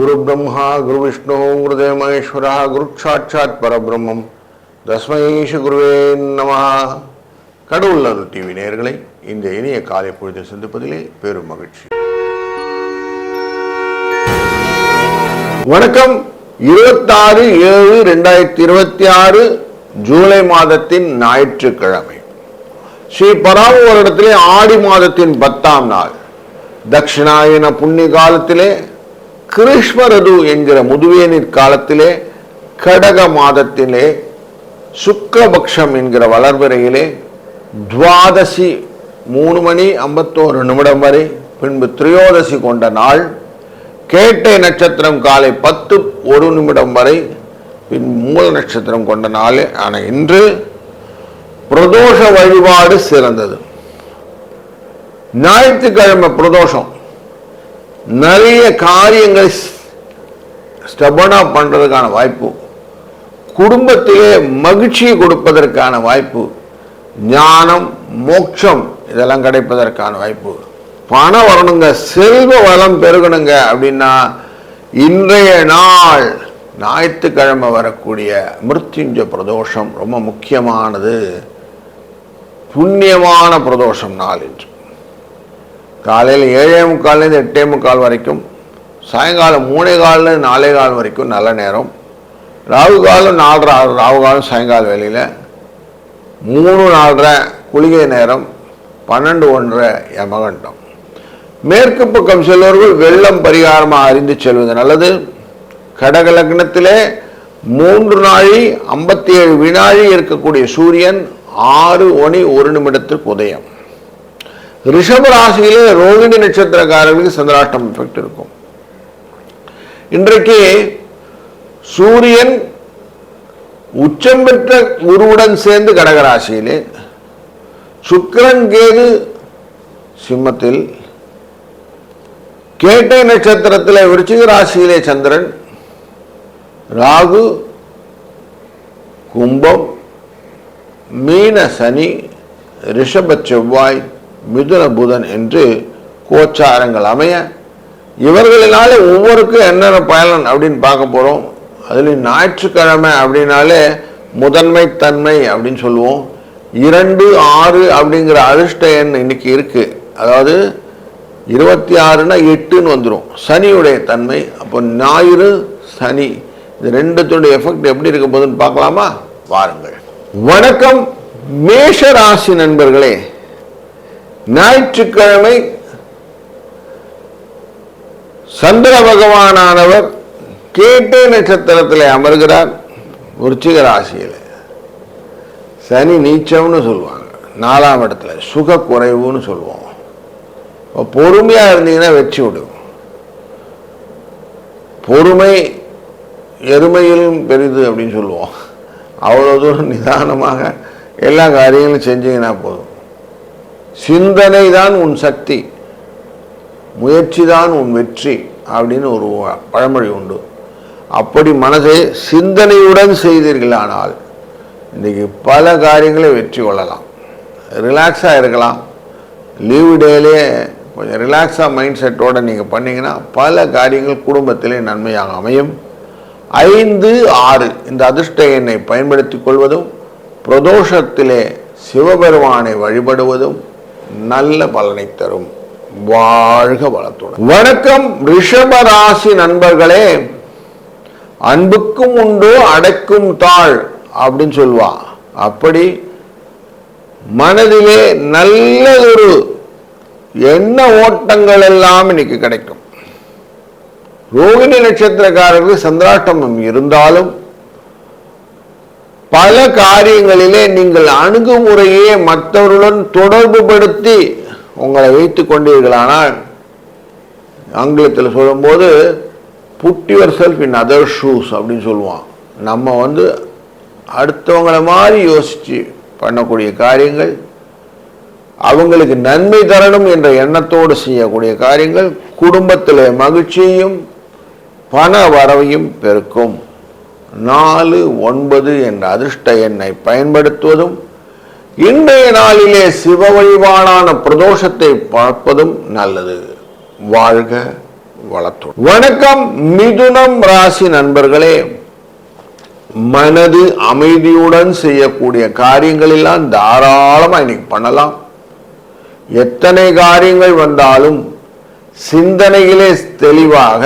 गुरु ब्रह्मा गुरु विष्णु गुरुदेव महेश्वर गुरु साक्षात् परब्रह्मम तस्मै श्री गुरुवे नमः. கடவுள் அருள் டிவி நேயர்களை இந்த இனிய காலை பொழுதை சந்திப்பதிலே பெரும் மகிழ்ச்சி. வணக்கம். 26/7/2026 ஜூலை மாதத்தின் ஞாயிற்றுக்கிழமை, ஸ்ரீ பராம வருடத்திலே ஆடி மாதத்தின் 10ஆம் நாள், தட்சிணாயன புண்ணிய காலத்திலே, கிருஷ்மரது என்கிற முதுவேனிற் காலத்திலே, கடக மாதத்திலே, சுக்லபக்ஷம் என்கிற வளர்பிறையிலே, துவாதசி 3:51 வரை, பின்பு திரையோதசி கொண்ட நாள், கேட்டை நட்சத்திரம் காலை 10:01 வரை, பின் மூல நட்சத்திரம் கொண்ட நாள் ஆன இன்று பிரதோஷ வழிபாடு சிறந்தது. ஞாயிற்றுக்கிழமை பிரதோஷம். நிறைய காரியங்களை ஸ்டபனா பண்றதுக்கான வாய்ப்பு, குடும்பத்திலே மகிழ்ச்சியை கொடுப்பதற்கான வாய்ப்பு, ஞானம் மோட்சம் இதெல்லாம் கிடைப்பதற்கான வாய்ப்பு, பணம் வரணுங்க, செல்வ வளம் பெருகணுங்க அப்படின்னா இன்றைய நாள் ஞாயிற்றுக்கிழமை வரக்கூடிய மிருத்யுஞ்ச பிரதோஷம் ரொம்ப முக்கியமானது, புண்ணியமான பிரதோஷம் நாள். என்று காலையில் 7:45 8:45 வரைக்கும், சாயங்காலம் 3:15 4:15 வரைக்கும் நல்ல நேரம், ராகு காலம் 4:30 ராகு காலம் சாயங்கால வேலையில், 3:30 குளிகை நேரம், 12:01 யமகண்டம். மேற்கு பக்கம் செல்வர்கள் வெள்ளம் பரிகாரமாக அறிந்து செல்வது நல்லது. கடக லக்னத்திலே 3 நாழி 57 வினாழி இருக்கக்கூடிய சூரியன் 6:01 உதயம். ரிஷப ராசியிலே ரோகிணி நட்சத்திரக்காரர்களுக்கு சந்திராஷ்டம் எஃபெக்ட் இருக்கும். இன்றைக்கு சூரியன் உச்சம் பெற்ற குருவுடன் சேர்ந்து கடகராசியிலே, சுக்கிரன் கேது சிம்மத்தில், கேட்டை நட்சத்திரத்தில் விருச்சிக ராசியிலே சந்திரன், ராகு கும்பம், மீன சனி, ரிஷப செவ்வாய், மிதுன புதன் என்று கோச்சாரங்கள் அமைய, இவர்களினாலே ஒவ்வொருக்கும் என்னென்ன பயன் அப்படின்னு பார்க்க போறோம். அதில் ஞாயிற்றுக்கிழமை அப்படின்னாலே முதன்மை தன்மை அப்படின்னு சொல்லுவோம். 2 6 அப்படிங்கிற அதிர்ஷ்ட எண் இன்னைக்கு இருக்கு. அதாவது 26னா 8ன்னு வந்துடும், சனியுடைய தன்மை. அப்போ ஞாயிறு சனி இது ரெண்டுத்துடைய எஃபெக்ட் எப்படி இருக்க போகுதுன்னு பார்க்கலாமா? வாருங்கள். வணக்கம் மேஷ ராசி நண்பர்களே. ஞாயிற்றுக்கிழமை சந்திர பகவானவர் கேட்டை நட்சத்திரத்தில் அமர்கிறார். விருச்சிக ராசியில் சனி நீச்சம்னு சொல்லுவாங்க, 4ஆம் இடத்துல சுக குறைவுன்னு சொல்லுவோம். பொறுமையா இருந்தீங்கன்னா வெற்றி விடும். பொறுமை எருமையிலும் பெரிது அப்படின்னு சொல்லுவோம். அவ்வளோ தூரம் நிதானமாக எல்லா காரியங்களும் செஞ்சீங்கன்னா போதும். சிந்தனை தான் உன் சக்தி, முயற்சி தான் உன் வெற்றி அப்படின்னு ஒரு பழமொழி உண்டு. அப்படி மனதை சிந்தனையுடன் செய்தீர்களானால் இன்னைக்கு பல காரியங்களை வெற்றி கொள்ளலாம். ரிலாக்ஸாக இருக்கலாம். லீவு டேலே கொஞ்சம் ரிலாக்ஸாக மைண்ட் செட்டோடு நீங்கள் பண்ணிங்கன்னா பல காரியங்கள் குடும்பத்திலே நன்மையாக அமையும். 5 6 இந்த அதிர்ஷ்ட எண்ணை பயன்படுத்தி கொள்வதும், பிரதோஷத்திலே சிவபெருமானை வழிபடுவதும் நல்ல பலனை தரும். வாழ்க வளத்துடன். வணக்கம் ரிஷப ராசி நண்பர்களே. அன்புக்கும் உண்டோ அடைக்கும் தாழ் அப்படின்னு சொல்லுவா. அப்படி மனதிலே நல்லதொரு எண்ண ஓட்டங்கள் எல்லாம் இன்னைக்கு கிடைக்கும். ரோகிணி நட்சத்திரக்காரர்கள் சந்திராஷ்டமம் இருந்தாலும் பல காரியங்களிலே நீங்கள் அணுகுமுறையே மற்றவர்களுடன் தொடர்பு படுத்தி உங்களை வைத்துக் கொண்டீர்களானால், ஆங்கிலத்தில் சொல்லும்போது put yourself in other shoes அப்படின்னு சொல்லுவான். நம்ம அடுத்தவங்களை மாதிரி யோசிச்சு பண்ணக்கூடிய காரியங்கள், அவங்களுக்கு நன்மை தரணும் என்ற எண்ணத்தோடு செய்யக்கூடிய காரியங்கள் குடும்பத்தில் மகிழ்ச்சியையும் பண வரவையும் பெருக்கும். 4 9 என்ற அதிர்ஷ்ட எண்ணை பயன்படுத்துவதும், இன்றைய நாளிலே சிவ வழிபாடான பிரதோஷத்தை பார்ப்பதும் நல்லது. வாழ்க வளர்த்தோம். வணக்கம் மிதுனம் ராசி நண்பர்களே, மனது அமைதியுடன் செய்யக்கூடிய காரியங்கள் எல்லாம் தாராளமா இன்னைக்கு பண்ணலாம். எத்தனை காரியங்கள் வந்தாலும் சிந்தனையிலே தெளிவாக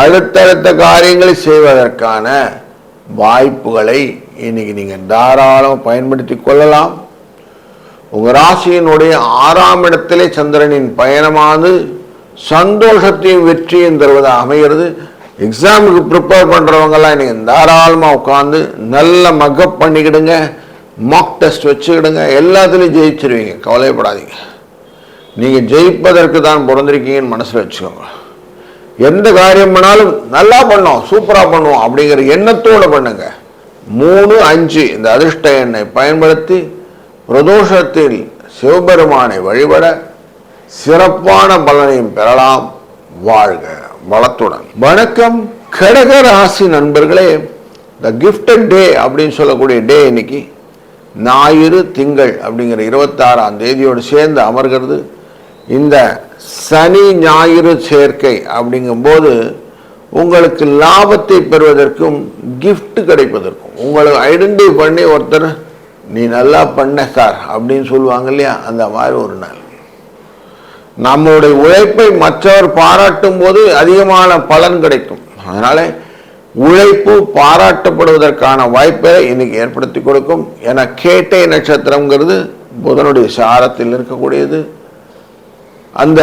அடுத்தடுத்த காரியங்களை செய்வதற்கான வாய்ப்புகளை இன்னைக்கு நீங்க தாராளம் பயன்படுத்தி கொள்ளலாம். உங்க ராசியினுடைய 6ஆம் இடத்திலே சந்திரனின் பயணமானது சந்தோஷத்தையும் வெற்றியும் தருவதாக அமைகிறது. எக்ஸாமுக்கு ப்ரிப்பேர் பண்றவங்கெல்லாம் இன்னைக்கு தாராளமாக உட்காந்து நல்ல மக்கப் பண்ணிக்கிடுங்க, மாக் டெஸ்ட் வச்சுக்கிடுங்க, எல்லாத்துலேயும் ஜெயிச்சிருவீங்க. கவலைப்படாதீங்க. நீங்கள் ஜெயிப்பதற்கு தான் பிறந்திருக்கீங்கன்னு மனசில் வச்சுக்கோங்க. எந்த காரியம் பண்ணாலும் நல்லா பண்ணோம், சூப்பராக பண்ணுவோம் அப்படிங்கிற எண்ணத்தோடு பண்ணுங்க. 3, 5 இந்த அதிர்ஷ்ட எண்ணை பயன்படுத்தி பிரதோஷத்தில் சிவபெருமானை வழிபட சிறப்பான பலனையும் பெறலாம். வாழ்க வளத்துடன். வணக்கம் கடக ராசி நண்பர்களே, த கிஃப்டட் டே அப்படின்னு சொல்லக்கூடிய டே இன்னைக்கு ஞாயிறு திங்கள் அப்படிங்கிற 26ஆம் தேதியோடு சேர்ந்து அமர்கிறது. இந்த சனி ஞாயிறு சேர்க்கை அப்படிங்கும்போது உங்களுக்கு லாபத்தை பெறுவதற்கும் கிஃப்ட் கிடைப்பதற்கும் உங்களை ஐடென்டிஃபை பண்ணி ஒருத்தர் நீ நல்லா பண்ண சார் அப்படின்னு சொல்லுவாங்க இல்லையா, அந்த மாதிரி ஒரு நாள். நம்மளுடைய உழைப்பை மற்றவர் பாராட்டும் போது அதிகமான பலன் கிடைக்கும். அதனால உழைப்பு பாராட்டப்படுவதற்கான வாய்ப்பை இன்னைக்கு ஏற்படுத்தி கொடுக்கும். ஏன்னா கேட்டை நட்சத்திரம்ங்கிறது புதனுடைய சாரத்தில் இருக்கக்கூடியது. அந்த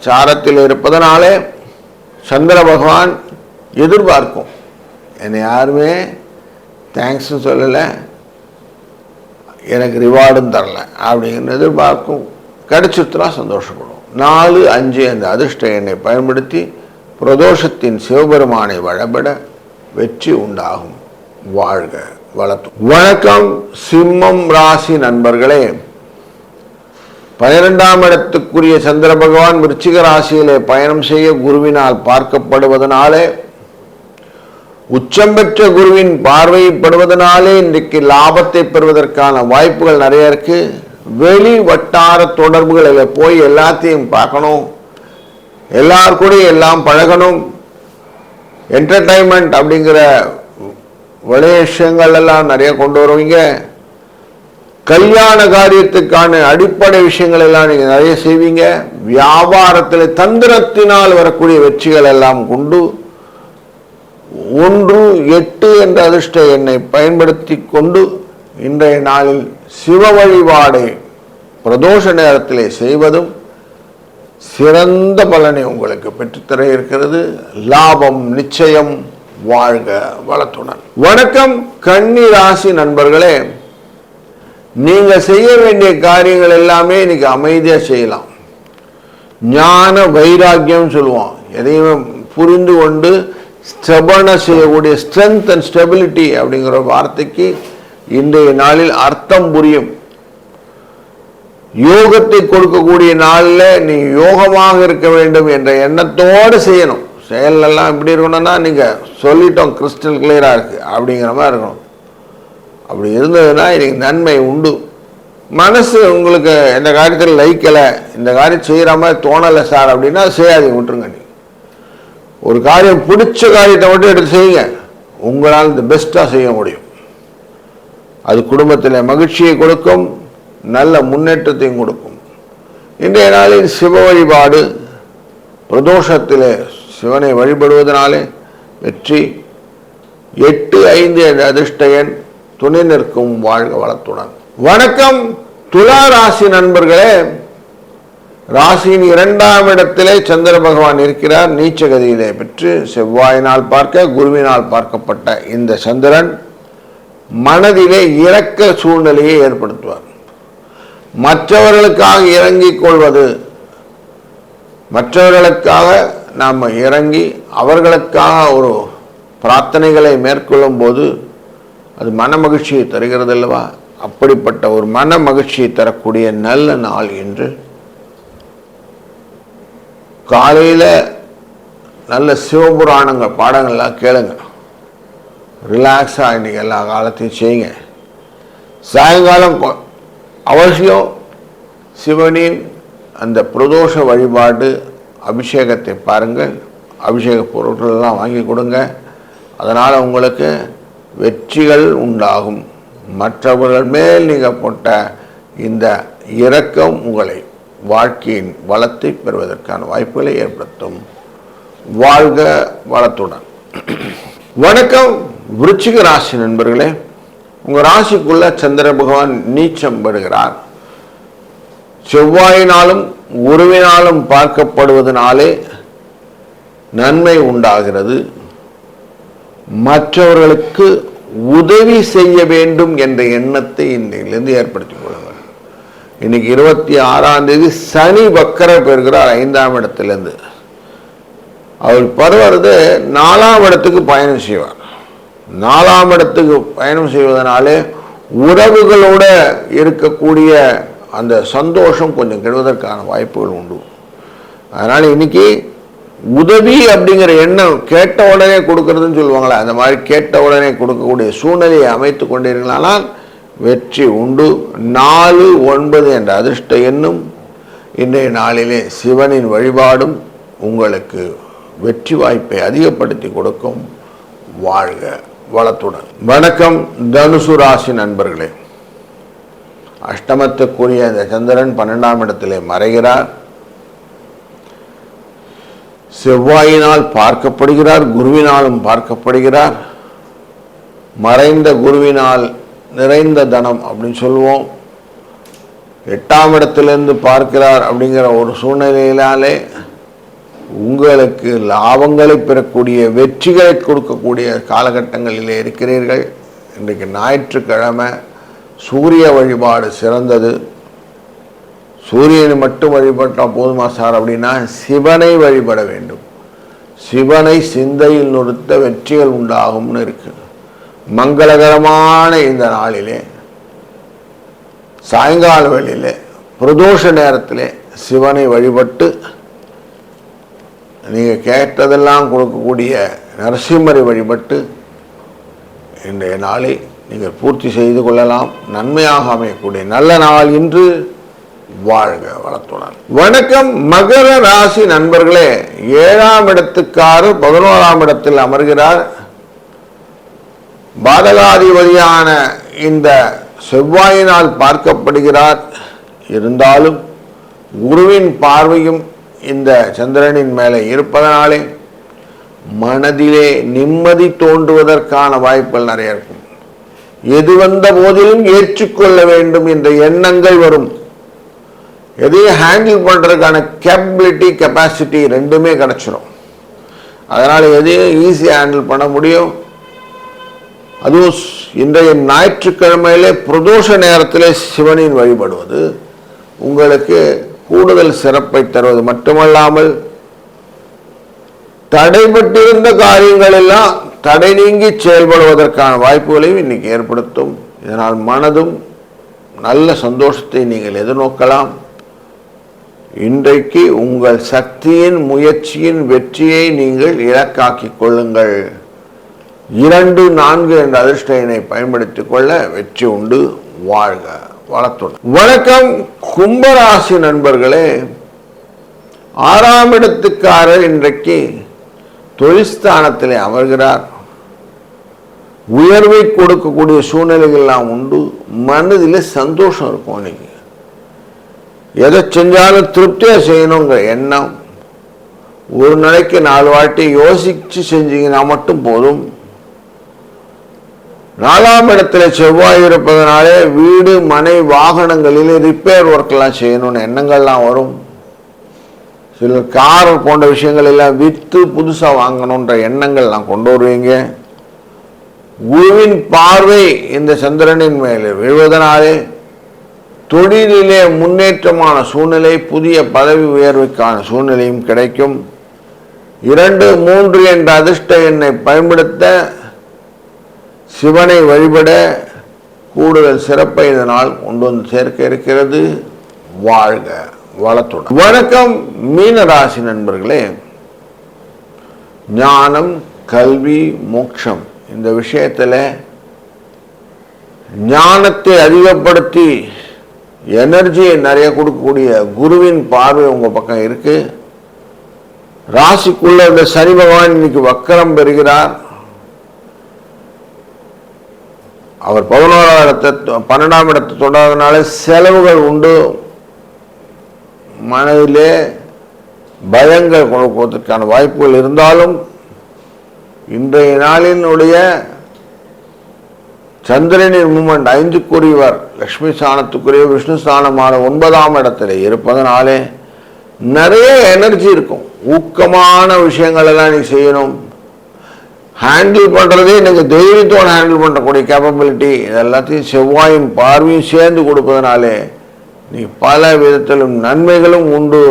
சாரத்தில் இருப்பதனாலே சந்திர பகவான் எதிர்பார்க்கும், என்னை யாருமே தேங்க்ஸ்ன்னு சொல்லலை, எனக்கு ரிவார்டும் தரல அப்படிங்கிற எதிர்பார்க்கும். கிடைச்சிருத்துனா சந்தோஷப்படும். 4, 5 அந்த அதிர்ஷ்ட எண்ணை பயன்படுத்தி பிரதோஷத்தின் சிவபெருமானை வழிபட வெற்றி உண்டாகும். வாழ்க வளர்த்து. வணக்கம் சிம்மம் ராசி நண்பர்களே, 12ஆம் இடத்துக்குரிய சந்திர பகவான் விருச்சிக ராசியிலே பயணம் செய்ய குருவினால் பார்க்கப்படுவதனாலே, உச்சம் பெற்ற குருவின் பார்வைப்படுவதனாலே இன்றைக்கு லாபத்தை பெறுவதற்கான வாய்ப்புகள் நிறைய இருக்கு. வெளி வட்டார தொடர்புகளில் போய் எல்லாத்தையும் பார்க்கணும், எல்லாருக்கூடையும் எல்லாம் பழகணும். என்டர்டைன்மெண்ட் அப்படிங்கிற விஷயங்கள் எல்லாம் நிறைய கொண்டு வருவீங்க. கல்யாண காரியத்துக்கான அடிப்படை விஷயங்கள் எல்லாம் நீங்க நிறைய செய்வீங்க. வியாபாரத்தில் தந்திரத்தினால் வரக்கூடிய வெற்றிகள் எல்லாம் கொண்டு 1, 8 என்ற அதிர்ஷ்ட எண்ணை பயன்படுத்தி கொண்டு இன்றைய நாளில் சிவ வழிபாடை பிரதோஷ நேரத்திலே செய்வதும் சிறந்த பலனை உங்களுக்கு பெற்றுத்தர இருக்கிறது. லாபம் நிச்சயம். வாழ்க வளத்துடன். வணக்கம் கன்னி ராசி நண்பர்களே, நீங்க செய்ய வேண்டிய காரியங்கள் எல்லாமே இன்னைக்கு அமைதியா செய்யலாம். ஞான வைராக்கியம் சொல்லுவோம். எதையுமே புரிந்து கொண்டு ஸ்டெபனா செய்யக்கூடிய ஸ்ட்ரென்த் அண்ட் ஸ்டெபிலிட்டி அப்படிங்கிற வார்த்தைக்கு இன்றைய நாளில் அர்த்தம் புரியும். யோகத்தை கொடுக்கக்கூடிய நாளில் நீ யோகமாக இருக்க வேண்டும் என்ற எண்ணத்தோடு செய்யணும். செயல் எல்லாம் எப்படி இருக்கணும்னா, நீங்க சொல்லிட்டோம் கிறிஸ்டல் கிளியரா இருக்கு அப்படிங்கிற மாதிரி இருக்கணும். அப்படி இருந்ததுன்னா இன்னைக்கு நன்மை உண்டு. மனசு உங்களுக்கு இந்த காரியத்தில் லைக்கலை, இந்த காரியம் செய்கிற மாதிரி தோணலை சார் அப்படின்னா செய்யாதீங்க, விட்டுருங்க. நீ ஒரு காரியம் பிடிச்ச காரியத்தை மட்டும் எடுத்து செய்யுங்க. உங்களால் இந்த பெஸ்ட்டாக செய்ய முடியும். அது குடும்பத்தில் மகிழ்ச்சியை கொடுக்கும், நல்ல முன்னேற்றத்தையும் கொடுக்கும். இன்றைய நாளில் சிவ வழிபாடு, பிரதோஷத்திலே சிவனை வழிபடுவதனாலே வெற்றி. 8, 5 என்ற அதிர்ஷ்ட எண் துணை நிற்கும். வாழ்க வளத்துடன். வணக்கம் துலா ராசி நண்பர்களே, ராசியின் 2ஆம் இடத்திலே சந்திர பகவான் இருக்கிறார். நீச்சகதியிலே பெற்று செவ்வாயினால் பார்க்க குருவினால் பார்க்கப்பட்ட இந்த சந்திரன் மனதிலே இரக்க சூழ்நிலையை ஏற்படுத்துவார். மற்றவர்களுக்காக இறங்கிக் கொள்வது, மற்றவர்களுக்காக நாம் இறங்கி அவர்களுக்காக ஒரு பிரார்த்தனைகளை மேற்கொள்ளும் போது அது மன மகிழ்ச்சியை தருகிறது அல்லவா? அப்படிப்பட்ட ஒரு மன மகிழ்ச்சியை தரக்கூடிய நல்ல நாள் என்று காலையில் நல்ல சிவபுராணங்கள் பாடங்கள்லாம் கேளுங்க. ரிலாக்ஸாக இன்னைக்கு எல்லா காலத்தையும் செய்யுங்க. சாயங்காலம் அவசியம் சிவனின் அந்த பிரதோஷ வழிபாடு அபிஷேகத்தை பாருங்கள். அபிஷேக பொருட்கள் எல்லாம் வாங்கி கொடுங்க. அதனால் உங்களுக்கு வெற்றிகள் உண்டாகும். மற்றவர்கள் மேல் நீங்கள் போட்ட இந்த இரக்கம் உங்களை வாழ்க்கையின் வளத்தை பெறுவதற்கான வாய்ப்புகளை ஏற்படுத்தும். வாழ்க வளத்துடன். வணக்கம் விருச்சிக ராசி நண்பர்களே. உங்கள் ராசிக்குள்ள சந்திர பகவான் நீச்சம் பெறுகிறார். செவ்வாயினாலும் குருவினாலும் பார்க்கப்படுவதனாலே நன்மை உண்டாகிறது. மற்றவர்களுக்கு உதவி செய்ய வேண்டும் என்ற எண்ணத்தை இன்றையிலிருந்து ஏற்படுத்திக் கொள்ளுங்கள். இன்னைக்கு 26ஆம் தேதி சனி வக்கர பெறுகிறார் 5ஆம் இடத்திலிருந்து. அவர் பருவது 4ஆம் இடத்துக்கு பயணம் செய்வார். 4ஆம் இடத்துக்கு பயணம் செய்வதனாலே உறவுகளோட இருக்கக்கூடிய அந்த சந்தோஷம் கொஞ்சம் கெடுவதற்கான வாய்ப்புகள் உண்டு. அதனால் இன்னைக்கு உதவி அப்படிங்கிற எண்ணம் கேட்ட உடனே கொடுக்கறதுன்னு சொல்லுவாங்களே, அந்த மாதிரி கேட்ட உடனே கொடுக்கக்கூடிய சூழ்நிலையை அமைத்து கொண்டீர்களானால் வெற்றி உண்டு. 4, 9 என்ற அதிர்ஷ்ட எண்ணும் இன்றைய நாளிலே சிவனின் வழிபாடும் உங்களுக்கு வெற்றி வாய்ப்பை அதிகப்படுத்தி கொடுக்கும். வாழ்க வளத்துடன். வணக்கம் தனுசு ராசி நண்பர்களே. அஷ்டமத்துக்குரிய இந்த சந்திரன் 12ஆம் இடத்திலே மறைகிறார். செவ்வாயினால் பார்க்கப்படுகிறார், குருவினாலும் பார்க்கப்படுகிறார். மறைந்த குருவினால் நிறைந்த தனம் அப்படின்னு சொல்லுவோம். 8ஆம் இடத்திலிருந்து பார்க்கிறார் அப்படிங்கிற ஒரு சூழ்நிலையினாலே உங்களுக்கு லாபங்களை பெறக்கூடிய வெற்றிகளை கொடுக்கக்கூடிய காலகட்டங்களிலே இருக்கிறீர்கள். இன்றைக்கு ஞாயிற்றுக்கிழமை சூரிய வழிபாடு சிறந்தது. சூரியனை மட்டும் வழிபட்டால் போதுமா சார் அப்படின்னா சிவனை வழிபட வேண்டும். சிவனை சிந்தையில் நிறுத்த வெற்றிகள் உண்டாகும்னு இருக்கு. மங்களகரமான இந்த நாளிலே சாயங்கால வேளையிலே பிரதோஷ நேரத்திலே சிவனை வழிபட்டு நீங்கள் கேட்டதெல்லாம் கொடுக்கக்கூடிய நரசிம்மரை வழிபட்டு இன்றைய நாளை நீங்கள் பூர்த்தி செய்து கொள்ளலாம். நன்மையாக அமையக்கூடிய நல்ல நாள் இன்று. வாழ்க வளத்துடன். வணக்கம் மகர ராசி நண்பர்களே. 7ஆம் இடத்துக்காரர் 11ஆம் இடத்தில் அமர்கிறார். பாதகாதிபதியான இந்த செவ்வாயினால் பார்க்கப்படுகிறார். இருந்தாலும் குருவின் பார்வையும் இந்த சந்திரனின் மேலே இருப்பதனாலே மனதிலே நிம்மதி தோன்றுவதற்கான வாய்ப்புகள் நிறைய இருக்கும். எது வந்த போதிலும் ஏற்றுக்கொள்ள வேண்டும் என்ற எண்ணங்கள் வரும். எதையும் ஹேண்டில் பண்ணுறதுக்கான கேப்பபிலிட்டி கெப்பாசிட்டி ரெண்டுமே கிடச்சிடும். அதனால் எதையும் ஈஸியாக ஹேண்டில் பண்ண முடியும். அதுவும் இன்றைய ஞாயிற்றுக்கிழமையிலே பிரதோஷ நேரத்தில் சிவனின் வழிபடுவது உங்களுக்கு கூடுதல் சிறப்பை தருவது மட்டுமல்லாமல் தடைபட்டிருந்த காரியங்கள் எல்லாம் தடை நீங்கி செயல்படுவதற்கான வாய்ப்புகளையும் இன்னைக்கு ஏற்படுத்தும். இதனால் மனதும் நல்ல சந்தோஷத்தை நீங்கள் எதிர்நோக்கலாம். இன்றைக்கு உங்கள் சக்தியின் முயற்சியின் வெற்றியை நீங்கள் இலக்காக்கிக் கொள்ளுங்கள். 2, 4 என்ற அதிர்ஷ்ட எண்ணை பயன்படுத்திக் கொள்ள வெற்றி உண்டு. வாழ்க வளத்துடன். வணக்கம் கும்பராசி நண்பர்களே. 6ஆம் இடத்துக்காரர் இன்றைக்கு தொழில்ஸ்தானத்திலே அமர்கிறார். உயர்வை கொடுக்கக்கூடிய சூழ்நிலைகள் எல்லாம் உண்டு. மனதில் சந்தோஷம் இருக்கும். இன்னைக்கு எதை செஞ்சாலும் திருப்தியாக செய்யணுங்கிற எண்ணம். ஒரு நாளைக்கு 4 வாட்டி யோசிச்சு செஞ்சீங்கன்னா மட்டும் போதும். 4ஆம் இடத்துல செவ்வாய் இருப்பதனாலே வீடு மனை வாகனங்களில் ரிப்பேர் ஒர்க்கெல்லாம் செய்யணும்னு எண்ணங்கள்லாம் வரும். சில கார் போன்ற விஷயங்கள் எல்லாம் விற்று புதுசாக வாங்கணுன்ற எண்ணங்கள்லாம் கொண்டு வருவீங்க. குருவின் பார்வை இந்த சந்திரனின் மேலே விழுவதனாலே தொழிலிலே முன்னேற்றமான சூழ்நிலை, புதிய பதவி உயர்வுக்கான சூழ்நிலையும் கிடைக்கும். 2, 3 என்ற அதிர்ஷ்ட எண்ணை பயன்படுத்த சிவனை வழிபட கூடுதல் சிறப்பை இதனால் கொண்டு வந்து சேர்க்க இருக்கிறது. வாழ்க வளத்துடன். வணக்கம் மீனராசி நண்பர்களே. ஞானம், கல்வி, மோட்சம் இந்த விஷயத்தில் ஞானத்தை அதிகப்படுத்தி எனர்ஜியை நிறைய கொடுக்கக்கூடிய குருவின் பார்வை உங்கள் பக்கம் இருக்கு. ராசிக்குள்ள இந்த சனி பகவான் இன்னைக்கு வக்கரம் பெறுகிறார். அவர் 12ஆம் இடத்தை தொடர்றதுனால செலவுகள் உண்டு. மனதிலே பயங்கள் கொடுப்பதற்கான வாய்ப்புகள் இருந்தாலும் இன்றைய நாளினுடைய சந்திரனின் மூமெண்ட் 5க்குரியவர் லட்சுமி ஸ்தானத்துக்குரிய விஷ்ணு ஸ்தானமான 9ஆம் இடத்துல இருப்பதனாலே நிறைய எனர்ஜி இருக்கும். ஊக்கமான விஷயங்கள் எல்லாம் நீ செய்யணும். ஹேண்டில் பண்ணுறதே எனக்கு தைரியத்தோடு ஹேண்டில் பண்ணக்கூடிய கேப்பபிலிட்டி இதெல்லாத்தையும் செவ்வாயும் பார்வையும் சேர்ந்து கொடுப்பதனாலே நீ பல விதத்திலும் நன்மைகளும் உண்டு.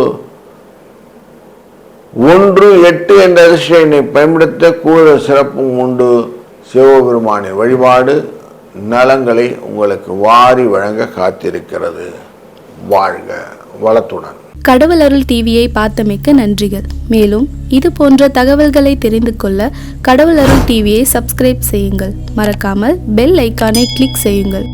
1-8 என்ற அதிர்ஷ்டனை பயன்படுத்த கூடுதல் சிறப்பும் உண்டு. சிவபெருமானின் வழிபாடு நலங்களை உங்களுக்கு வாரி வழங்க காத்திருக்கிறது. வாழ்க வளத்துடன். கடவுள் அருள் டிவியை பார்த்தமைக்க நன்றிகள். மேலும் இது போன்ற தகவல்களை தெரிந்து கொள்ள கடவுள் அருள் டிவியை சப்ஸ்கிரைப் செய்யுங்கள். மறக்காமல் பெல் ஐக்கானை கிளிக் செய்யுங்கள்.